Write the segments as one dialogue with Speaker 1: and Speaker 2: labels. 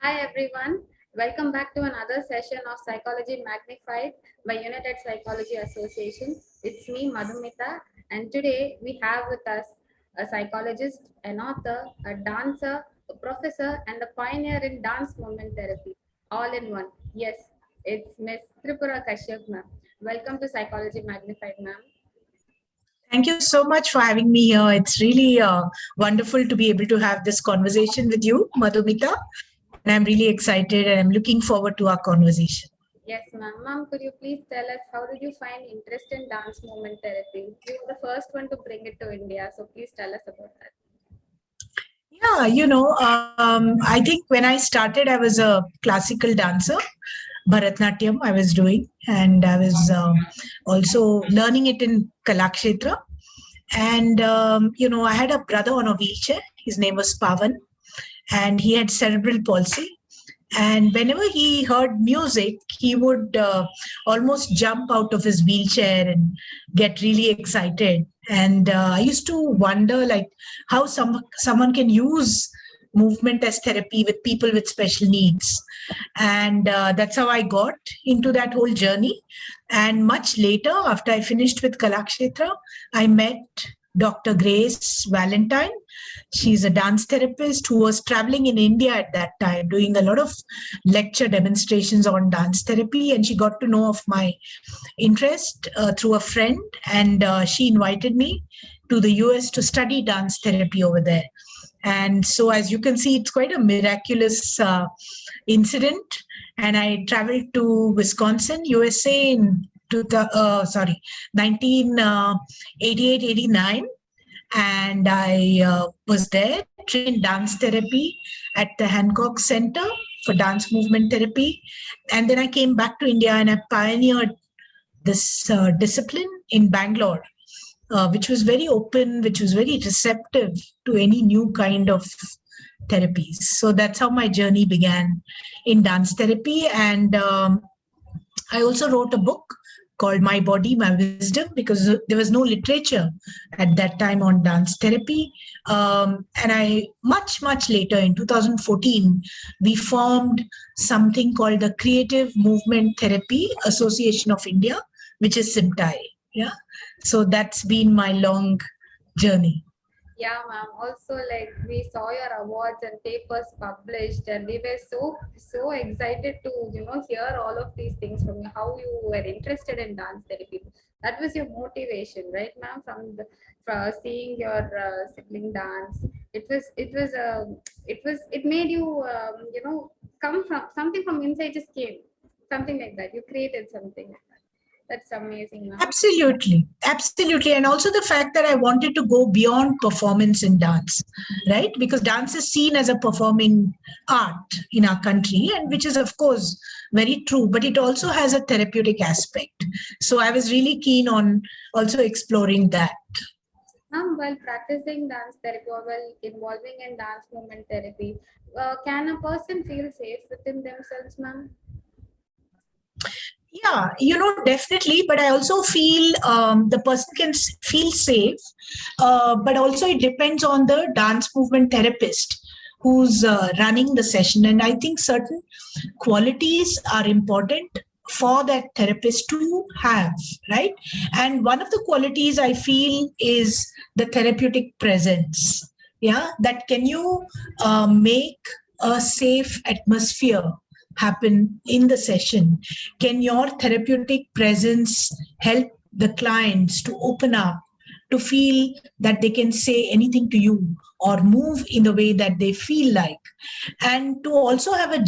Speaker 1: Hi everyone, welcome back to another session of Psychology Magnified by United Psychology Association. It's me, Madhumita, and today we have with us a psychologist, an author, a dancer, a professor, and a pioneer in dance movement therapy, all in one. Yes, it's Miss Tripura Kashyap, ma'am. Welcome to Psychology Magnified, ma'am.
Speaker 2: Thank you so much for having me here. It's really wonderful to be able to have this conversation with you, Madhumita. And I'm really excited and I'm looking forward to our conversation.
Speaker 1: Yes, ma'am. Ma'am, could you please tell us how did you find interest in dance movement therapy? You were the first one to bring it to India, so please tell us about that.
Speaker 2: Yeah, I think when I started, I was a classical dancer. Bharatnatyam I was doing, and I was also learning it in Kalakshetra. And, I had a brother on a wheelchair. His name was Pavan, and he had cerebral palsy. And whenever he heard music, he would almost jump out of his wheelchair and get really excited. And I used to wonder, like, how someone can use movement as therapy with people with special needs. And that's how I got into that whole journey. And much later, after I finished with Kalakshetra, I met Dr. Grace Valentine. She's a dance therapist who was traveling in India at that time, doing a lot of lecture demonstrations on dance therapy. And she got to know of my interest through a friend, and she invited me to the US to study dance therapy over there. And so, as you can see, it's quite a miraculous incident. And I traveled to Wisconsin, USA in 1988, 89. And I was there, trained dance therapy at the Hancock Center for Dance Movement Therapy. And then I came back to India and I pioneered this discipline in Bangalore, which was very open, which was very receptive to any new kind of therapies. So that's how my journey began in dance therapy. And I also wrote a book called My Body, My Wisdom, because there was no literature at that time on dance therapy. And much later in 2014, we formed something called the Creative Movement Therapy Association of India, which is CIMTAI. Yeah. So that's been my long journey.
Speaker 1: Yeah, ma'am. Also, like we saw your awards and papers published, and we were so excited to hear all of these things from you. How you were interested in dance therapy. That was your motivation, right, ma'am? From seeing your sibling dance, it made you come from something from inside just came something like that. You created something. That's amazing, ma'am.
Speaker 2: Absolutely. And also the fact that I wanted to go beyond performance in dance, right? Because dance is seen as a performing art in our country, and which is, of course, very true, but it also has a therapeutic aspect. So I was really keen on also exploring that.
Speaker 1: While practicing dance therapy or while involving in dance movement therapy, can a person feel safe within themselves, ma'am?
Speaker 2: Yeah, definitely. But I also feel the person can feel safe, but also it depends on the dance movement therapist who's running the session. And I think certain qualities are important for that therapist to have, right? And one of the qualities I feel is the therapeutic presence. Yeah, that can you make a safe atmosphere happen in the session? Can your therapeutic presence help the clients to open up, to feel that they can say anything to you or move in the way that they feel like, and to also have a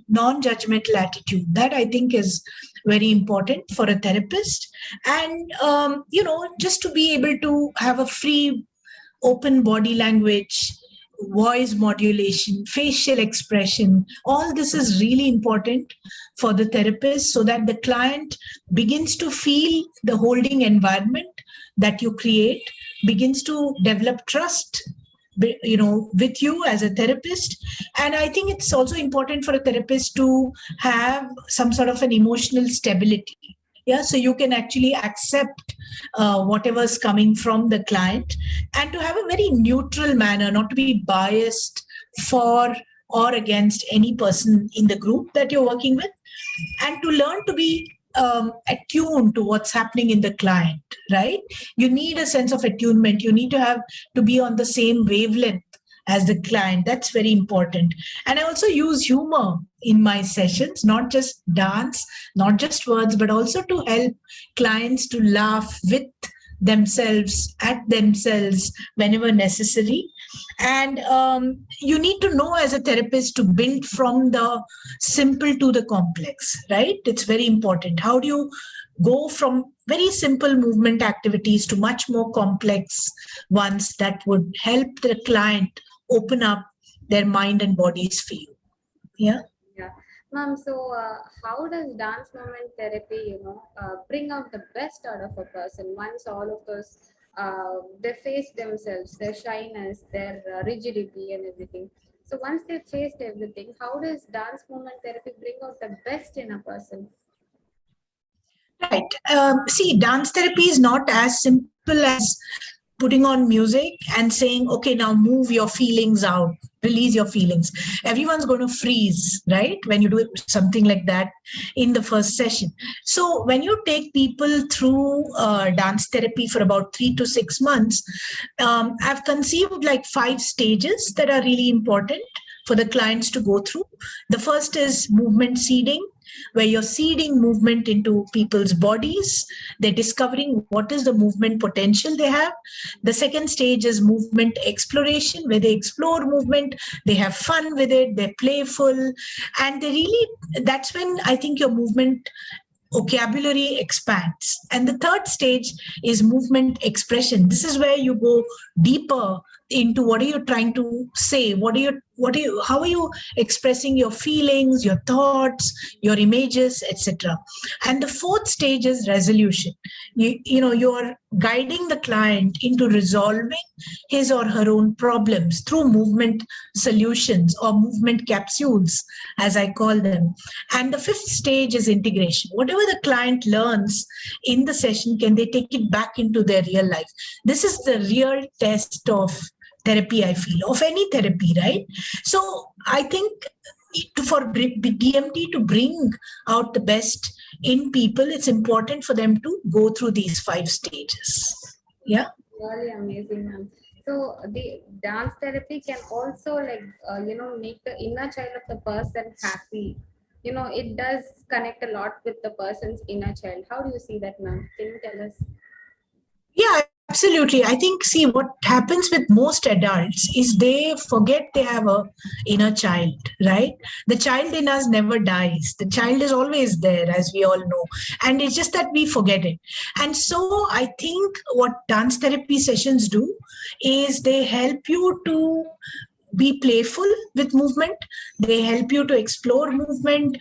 Speaker 2: non-judgmental attitude? That I think is very important for a therapist. And just to be able to have a free, open body language, voice modulation, facial expression, all this is really important for the therapist, so that the client begins to feel the holding environment that you create, begins to develop trust with you as a therapist. And I think it's also important for a therapist to have some sort of an emotional stability. Yeah, so you can actually accept whatever's coming from the client, and to have a very neutral manner, not to be biased for or against any person in the group that you're working with, and to learn to be attuned to what's happening in the client, right? You need a sense of attunement. You need to have to be on the same wavelength as the client. That's very important. And I also use humor in my sessions, not just dance, not just words, but also to help clients to laugh with themselves, at themselves whenever necessary. And you need to know as a therapist to build from the simple to the complex, right? It's very important. How do you go from very simple movement activities to much more complex ones that would help the client open up their mind and body's feel? Yeah.
Speaker 1: Yeah. Ma'am, so how does dance movement therapy, bring out the best out of a person once all of those, they face themselves, their shyness, their rigidity and everything. So once they've faced everything, how does dance movement therapy bring out the best in a person?
Speaker 2: Right. See, dance therapy is not as simple as putting on music and saying, okay, now move your feelings out, release your feelings. Everyone's going to freeze, right? When you do something like that in the first session. So when you take people through dance therapy for about 3 to 6 months, I've conceived like 5 stages that are really important for the clients to go through. The first is movement seeding, where you're seeding movement into people's bodies. They're discovering what is the movement potential they have. The second stage is movement exploration, where they explore movement, they have fun with it, they're playful, and they really, that's when I think your movement vocabulary expands. And the third stage is movement expression. This is where you go deeper into what are you trying to say, how are you expressing your feelings, your thoughts, your images, etc. And the fourth stage is resolution. You're guiding the client into resolving his or her own problems through movement solutions or movement capsules, as I call them. And the fifth stage is integration. Whatever the client learns in the session, can they take it back into their real life? This is the real test of therapy, I feel, of any therapy, right? So I think for DMT to bring out the best in people, it's important for them to go through these 5 stages. Yeah.
Speaker 1: Really amazing, ma'am. So the dance therapy can also make the inner child of the person happy. It does connect a lot with the person's inner child. How do you see that, ma'am? Can you tell us?
Speaker 2: Yeah, absolutely. I think, see, what happens with most adults is they forget they have a inner child, right? The child in us never dies. The child is always there, as we all know. And it's just that we forget it. And so I think what dance therapy sessions do is they help you to be playful with movement. They help you to explore movement,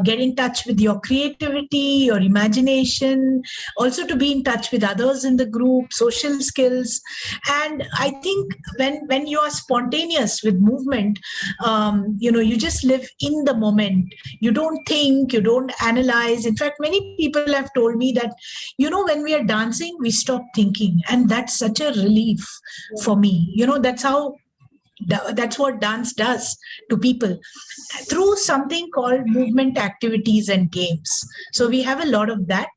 Speaker 2: get in touch with your creativity, your imagination, also to be in touch with others in the group, social skills. And I think when you are spontaneous with movement, you just live in the moment. You don't think, you don't analyze. In fact, many people have told me that, when we are dancing, we stop thinking. And that's such a relief for me. That's what dance does to people through something called movement activities and games. So we have a lot of that.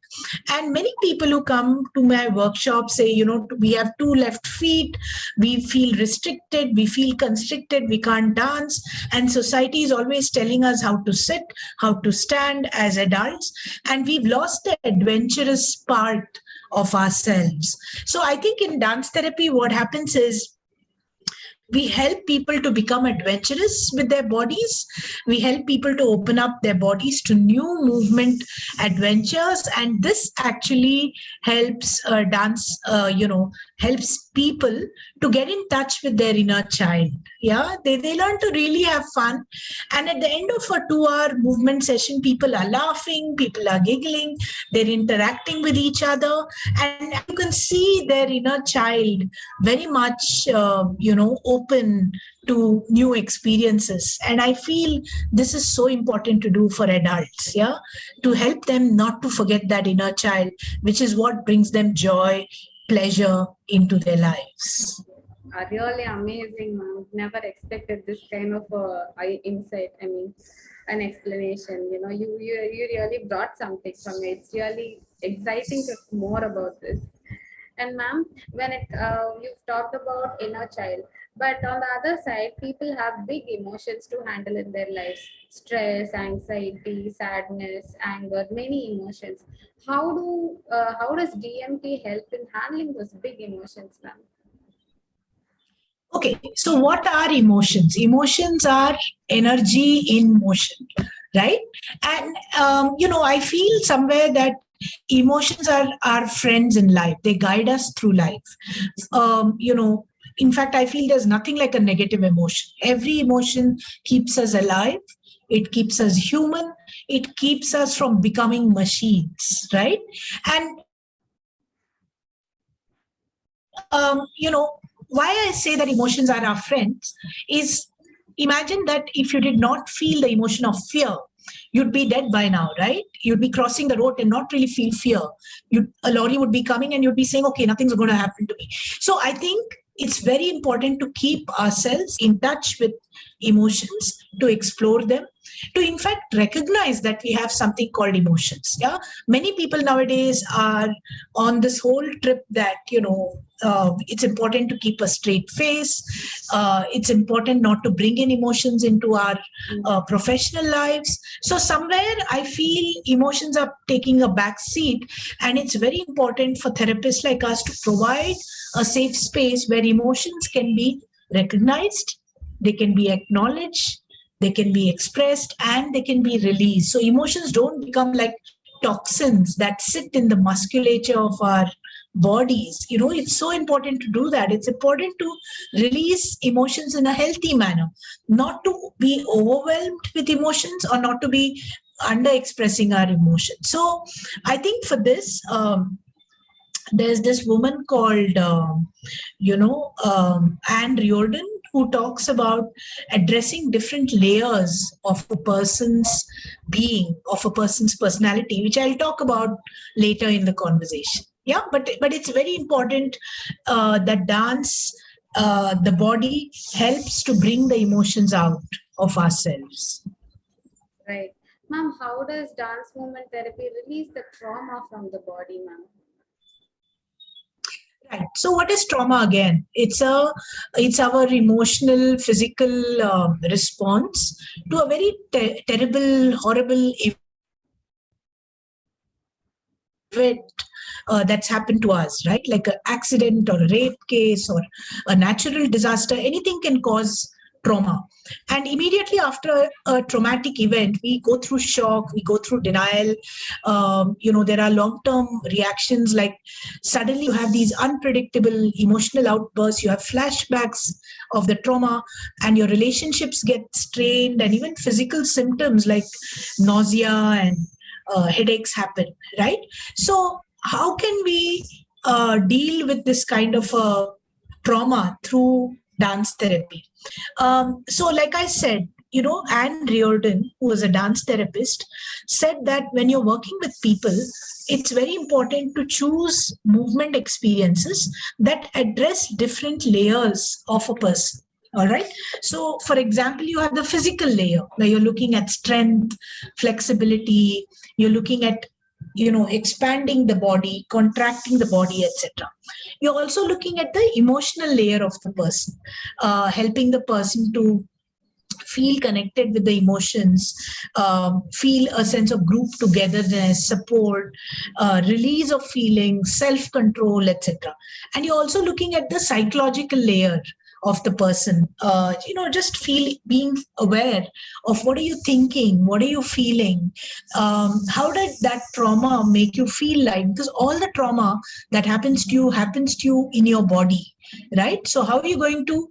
Speaker 2: And many people who come to my workshop say, we have 2 left feet, we feel restricted, we feel constricted, we can't dance. And society is always telling us how to sit, how to stand as adults. And we've lost the adventurous part of ourselves. So I think in dance therapy, what happens is, we help people to become adventurous with their bodies. We help people to open up their bodies to new movement adventures. And this actually helps helps people to get in touch with their inner child. Yeah, they learn to really have fun. And at the end of a 2-hour movement session, people are laughing, people are giggling, they're interacting with each other. And you can see their inner child very much, open to new experiences. And I feel this is so important to do for adults, to help them not to forget that inner child, which is what brings them joy, pleasure into their lives.
Speaker 1: Really amazing, ma'am. Never expected this kind of insight. I mean, an explanation. You know, you really brought something from it. It's really exciting to know more about this. And ma'am, when you've talked about inner child, but on the other side, people have big emotions to handle in their lives: stress, anxiety, sadness, anger, many emotions. How does DMT help in handling those big emotions, ma'am?
Speaker 2: Okay, so what are emotions? Emotions are energy in motion, right? And I feel somewhere that emotions are our friends in life. They guide us through life. In fact, I feel there's nothing like a negative emotion. Every emotion keeps us alive. It keeps us human. It keeps us from becoming machines, right? And why I say that emotions are our friends is, imagine that if you did not feel the emotion of fear, you'd be dead by now, right? You'd be crossing the road and not really feel fear. A lorry would be coming and you'd be saying, okay, nothing's going to happen to me. So I think it's very important to keep ourselves in touch with emotions, to explore them, to in fact recognize that we have something called emotions. Yeah, many people nowadays are on this whole trip that it's important to keep a straight face. It's important not to bring in emotions into our professional lives. So somewhere I feel emotions are taking a back seat, and it's very important for therapists like us to provide a safe space where emotions can be recognized, they can be acknowledged, they can be expressed, and they can be released. So emotions don't become like toxins that sit in the musculature of our bodies. It's so important to do that. It's important to release emotions in a healthy manner, not to be overwhelmed with emotions or not to be under expressing our emotions. So I think for this, there's this woman called Anne Riordan, who talks about addressing different layers of a person's being, of a person's personality, which I'll talk about later in the conversation. Yeah, but it's very important that dance, the body helps to bring the emotions out of ourselves.
Speaker 1: Right. Ma'am, how does dance movement therapy release the trauma from the body, ma'am?
Speaker 2: Right. So, what is trauma again? It's our emotional, physical response to a very terrible, horrible event that's happened to us, right? Like an accident or a rape case or a natural disaster. Anything can cause trauma. And immediately after a traumatic event, we go through shock, we go through denial. There are long term reactions, like suddenly you have these unpredictable emotional outbursts, you have flashbacks of the trauma, and your relationships get strained, and even physical symptoms like nausea and headaches happen, right? So, how can we deal with this kind of trauma through dance therapy? So, like I said, Anne Riordan, who was a dance therapist, said that when you're working with people, it's very important to choose movement experiences that address different layers of a person. All right. So, for example, you have the physical layer where you're looking at strength, flexibility, you're looking at expanding the body, contracting the body, etc. You're also looking at the emotional layer of the person, helping the person to feel connected with the emotions, feel a sense of group togetherness, support, release of feelings, self control, etc. And you're also looking at the psychological layer of the person, just being aware of what are you thinking, what are you feeling, how did that trauma make you feel like, because all the trauma that happens to you in your body, right? So how are you going to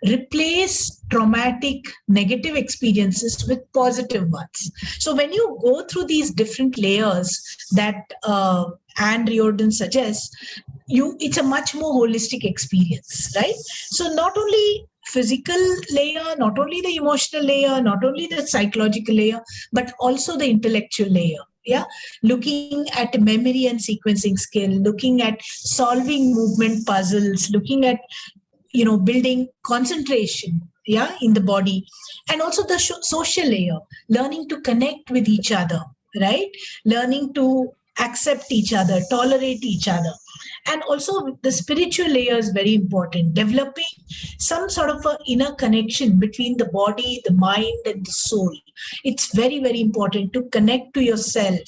Speaker 2: replace traumatic negative experiences with positive ones? So when you go through these different layers that Anne Riordan suggests, it's a much more holistic experience, right? So not only physical layer, not only the emotional layer, not only the psychological layer, but also the intellectual layer. Yeah, looking at memory and sequencing skill, looking at solving movement puzzles, looking at building concentration, in the body. And also the social layer, learning to connect with each other, right? Learning to accept each other, tolerate each other. And also the spiritual layer is very important, developing some sort of a inner connection between the body, the mind, and the soul. It's very, very important to connect to yourself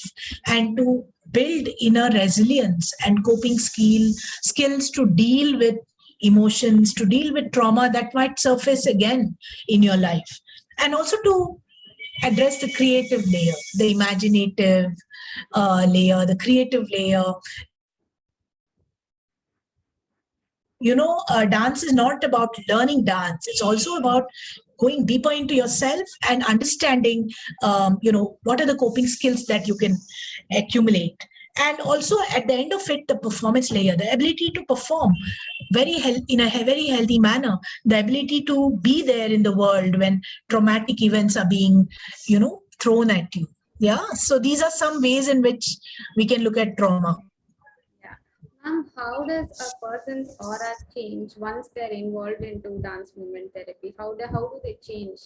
Speaker 2: and to build inner resilience and coping skills to deal with emotions, to deal with trauma that might surface again in your life. And also to address the creative layer, the imaginative layer, the creative layer. Dance is not about learning dance. It's also about going deeper into yourself and understanding, what are the coping skills that you can accumulate. And also at the end of it, the performance layer, the ability to perform in a very healthy manner, the ability to be there in the world when traumatic events are being, thrown at you. Yeah. So these are some ways in which we can look at trauma.
Speaker 1: How does a person's aura change once they're involved into dance movement therapy? How do they change?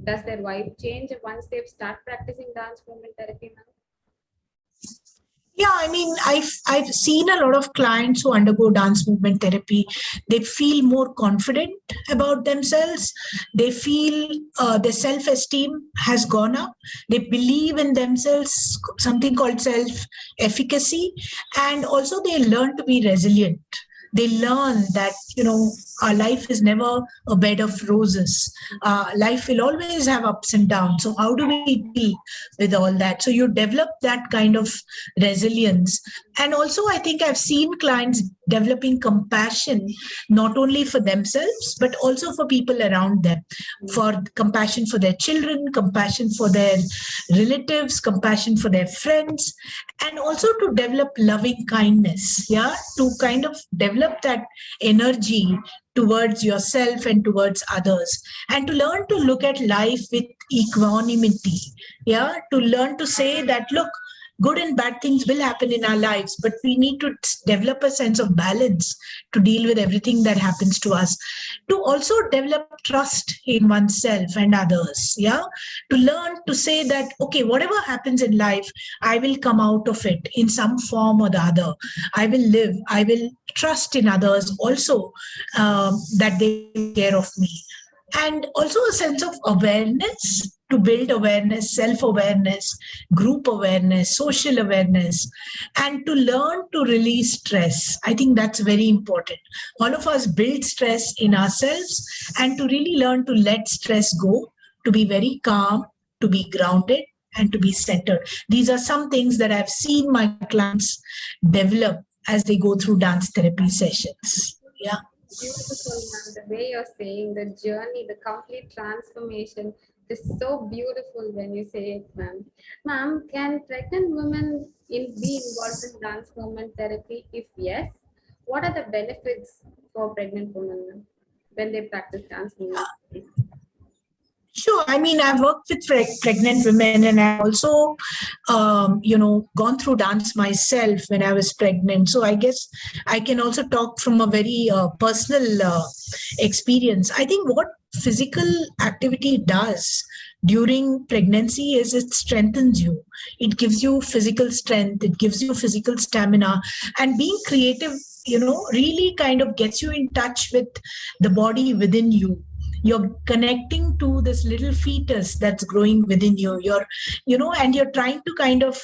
Speaker 1: Does their vibe change once they've start practicing dance movement therapy now?
Speaker 2: Yeah, I mean, I've seen a lot of clients who undergo dance movement therapy. They feel more confident about themselves. They feel their self-esteem has gone up. They believe in themselves, something called self-efficacy, and also they learn to be resilient. They learn that, our life is never a bed of roses. Life will always have ups and downs. So how do we deal with all that? So you develop that kind of resilience. And also, I think I've seen clients developing compassion, not only for themselves, but also for people around them, for compassion for their children, compassion for their relatives, compassion for their friends, and also to develop loving kindness, to kind of develop that energy towards yourself and towards others, and to learn to look at life with equanimity, to learn to say that, look, good and bad things will happen in our lives, but we need to develop a sense of balance to deal with everything that happens to us. To also develop trust in oneself and others, to learn to say that, okay, whatever happens in life, I will come out of it in some form or the other. I will live. I will trust in others also, that they take care of me. And also a sense of awareness, to build awareness, self-awareness, group awareness, social awareness, and to learn to release stress. I think that's very important. All of us build stress in ourselves, and to really learn to let stress go, to be very calm, to be grounded, and to be centered. These are some things that I've seen my clients develop as they go through dance therapy sessions. Yeah.
Speaker 1: Beautiful, ma'am. The way you're saying the journey, the complete transformation is so beautiful when you say it, ma'am. Ma'am, can pregnant women be involved in dance movement therapy? If yes, what are the benefits for pregnant women when they practice dance movement therapy?
Speaker 2: Sure. I mean, I've worked with pregnant women, and I've also, gone through dance myself when I was pregnant. So I guess I can also talk from a very personal experience. I think what physical activity does during pregnancy is it strengthens you. It gives you physical strength. It gives you physical stamina, and being creative, really kind of gets you in touch with the body within you. You're connecting to this little fetus that's growing within you. And you're trying to kind of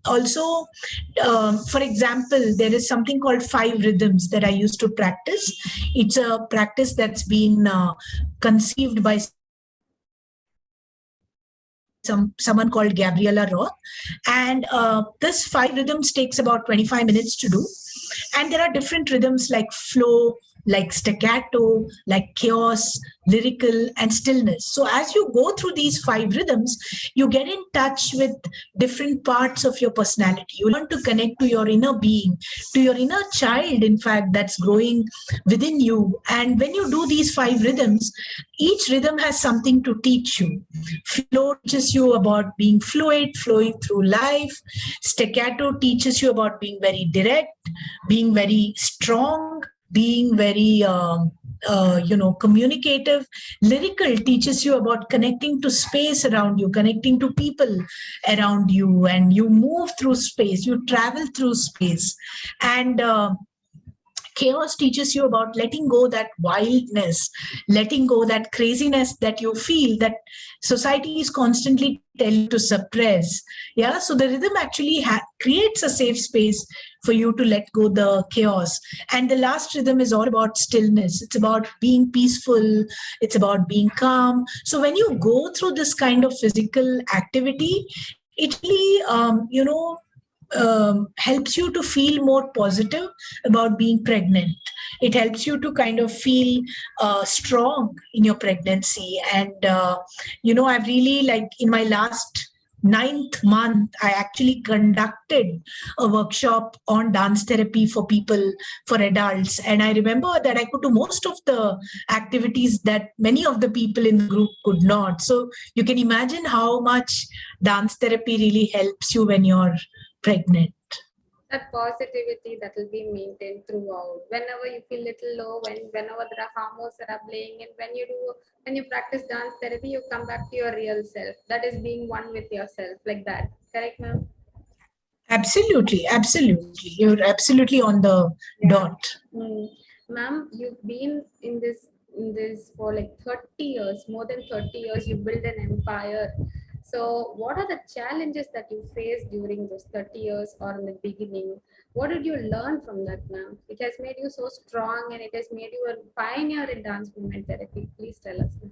Speaker 2: also, for example, there is something called 5 rhythms that I used to practice. It's a practice that's been conceived by someone called Gabriela Roth. And this 5 rhythms takes about 25 minutes to do. And there are different rhythms like flow, like staccato, like chaos, lyrical, and stillness. So as you go through these 5 rhythms, you get in touch with different parts of your personality. You learn to connect to your inner being, to your inner child, in fact, that's growing within you. And when you do these 5 rhythms, each rhythm has something to teach you. Flow teaches you about being fluid, flowing through life. Staccato teaches you about being very direct, being very strong, being very communicative. Lyrical teaches you about connecting to space around you, connecting to people around you, and you move through space, you travel through space. And chaos teaches you about letting go that wildness, letting go that craziness that you feel, that society is constantly telling you to suppress. Yeah, so the rhythm actually creates a safe space for you to let go the chaos. And the last rhythm is all about stillness. It's about being peaceful. It's about being calm. So when you go through this kind of physical activity, it really, helps you to feel more positive about being pregnant. It helps you to kind of feel strong in your pregnancy. And, I've really, like, in my last ninth month, I actually conducted a workshop on dance therapy for people, for adults. And I remember that I could do most of the activities that many of the people in the group could not. So you can imagine how much dance therapy really helps you when you're pregnant.
Speaker 1: That positivity that will be maintained throughout. Whenever you feel little low, whenever there are hormones that are playing, and when you practice dance therapy, you come back to your real self. That is being one with yourself, like that. Correct, ma'am?
Speaker 2: Absolutely, absolutely. You're absolutely on the dot.
Speaker 1: Ma'am, you've been in this for like 30 years, more than 30 years. You built an empire. So what are the challenges that you faced during those 30 years or in the beginning? What did you learn from that, ma'am? It has made you so strong and it has made you a pioneer in dance movement therapy. Please tell us, ma'am.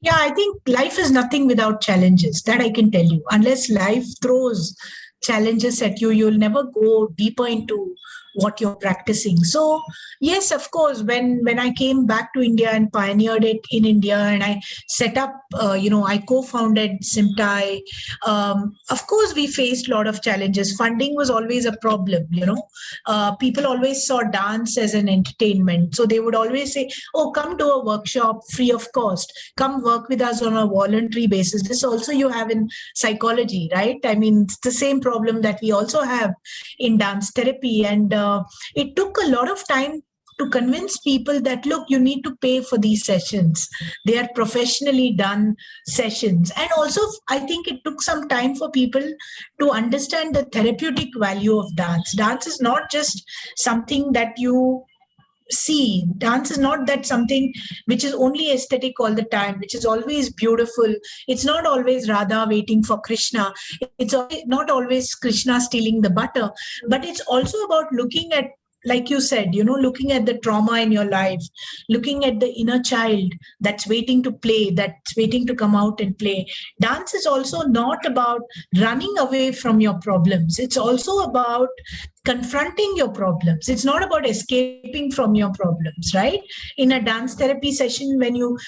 Speaker 2: Yeah, I think life is nothing without challenges. That I can tell you. Unless life throws challenges at you, you'll never go deeper into what you're practicing. So yes, of course, when I came back to India and pioneered it in India, and I set up, I co-founded Simtai. Of course, we faced a lot of challenges. Funding was always a problem. People always saw dance as an entertainment, so they would always say, "Oh, come to a workshop free of cost. Come work with us on a voluntary basis." This also you have in psychology, right? I mean, it's the same problem that we also have in dance therapy. And it took a lot of time to convince people that, look, you need to pay for these sessions. They are professionally done sessions. And also, I think it took some time for people to understand the therapeutic value of dance. Dance is not just something that you see. Dance is not that something which is only aesthetic all the time, which is always beautiful. It's not always Radha waiting for Krishna. It's not always Krishna stealing the butter, but it's also about looking at, like you said, looking at the trauma in your life, looking at the inner child that's waiting to play, that's waiting to come out and play. Dance is also not about running away from your problems. It's also about confronting your problems. It's not about escaping from your problems, right? In a dance therapy session, when you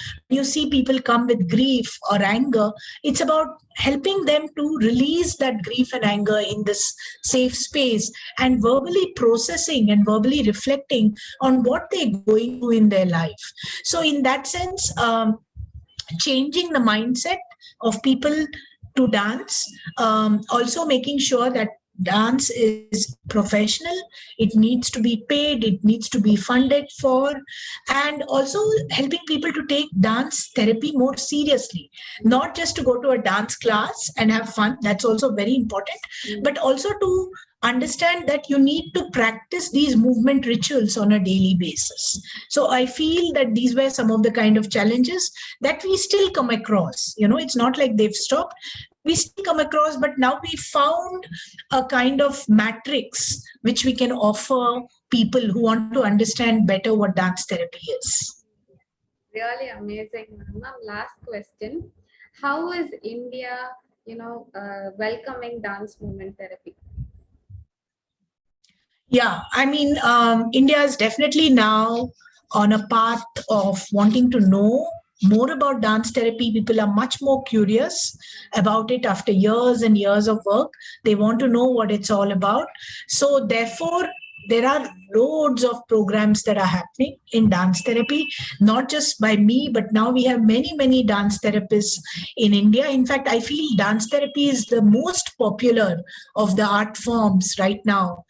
Speaker 2: see people come with grief or anger, it's about helping them to release that grief and anger in this safe space, and verbally processing and verbally reflecting on what they're going through in their life. So in that sense, changing the mindset of people to dance, also making sure that dance is professional, it needs to be paid, it needs to be funded for, and also helping people to take dance therapy more seriously, not just to go to a dance class and have fun. That's also very important, but also to understand that you need to practice these movement rituals on a daily basis. So I feel that these were some of the kind of challenges that we still come across. It's not like they've stopped. We still come across, but now we found a kind of matrix which we can offer people who want to understand better what dance therapy is.
Speaker 1: Really amazing, ma'am. Last question. How is India, welcoming dance movement therapy?
Speaker 2: Yeah, I mean, India is definitely now on a path of wanting to know more about dance therapy. People are much more curious about it after years and years of work. They want to know what it's all about. So therefore, there are loads of programs that are happening in dance therapy, not just by me, but now we have many, many dance therapists in India. In fact, I feel dance therapy is the most popular of the art forms right now.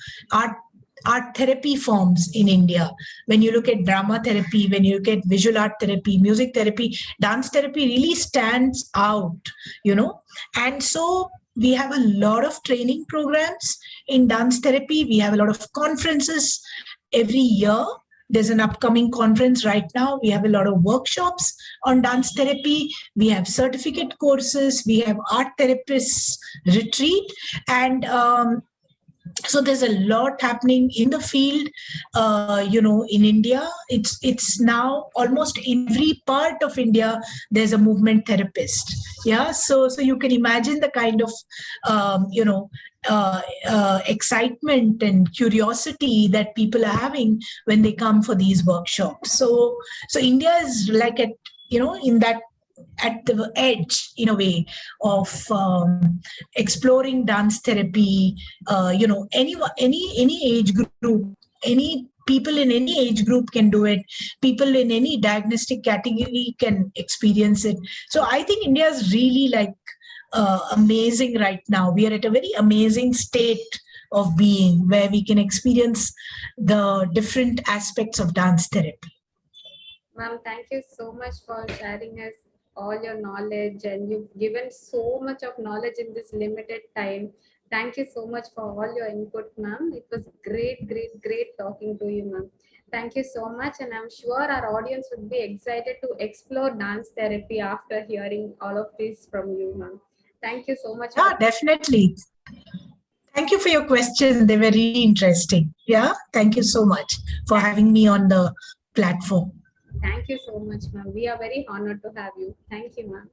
Speaker 2: art therapy forms in India. When you look at drama therapy, when you look at visual art therapy, music therapy, dance therapy really stands out, you know. And so we have a lot of training programs in dance therapy. We have a lot of conferences every year. There's an upcoming conference right now. We have a lot of workshops on dance therapy. We have certificate courses. We have art therapists retreat. And so there's a lot happening in the field, in India. It's now almost every part of India there's a movement therapist. Yeah, so you can imagine the kind of excitement and curiosity that people are having when they come for these workshops. So India is like in that, at the edge in a way of exploring dance therapy. Any age group, any people in any age group can do it. People in any diagnostic category can experience it. So I think India is really like amazing right now. We are at a very amazing state of being where we can experience the different aspects of dance therapy.
Speaker 1: Ma'am, thank you so much for sharing us all your knowledge, and you've given so much of knowledge in this limited time. Thank you so much for all your input, ma'am. It was great talking to you, ma'am. Thank you so much, and I'm sure our audience would be excited to explore dance therapy after hearing all of this from you, ma'am. Thank you so much.
Speaker 2: Yeah, definitely. Thank you for your questions. They were really interesting. Yeah, thank you so much for having me on the platform.
Speaker 1: Thank you so much, ma'am. We are very honored to have you. Thank you, ma'am.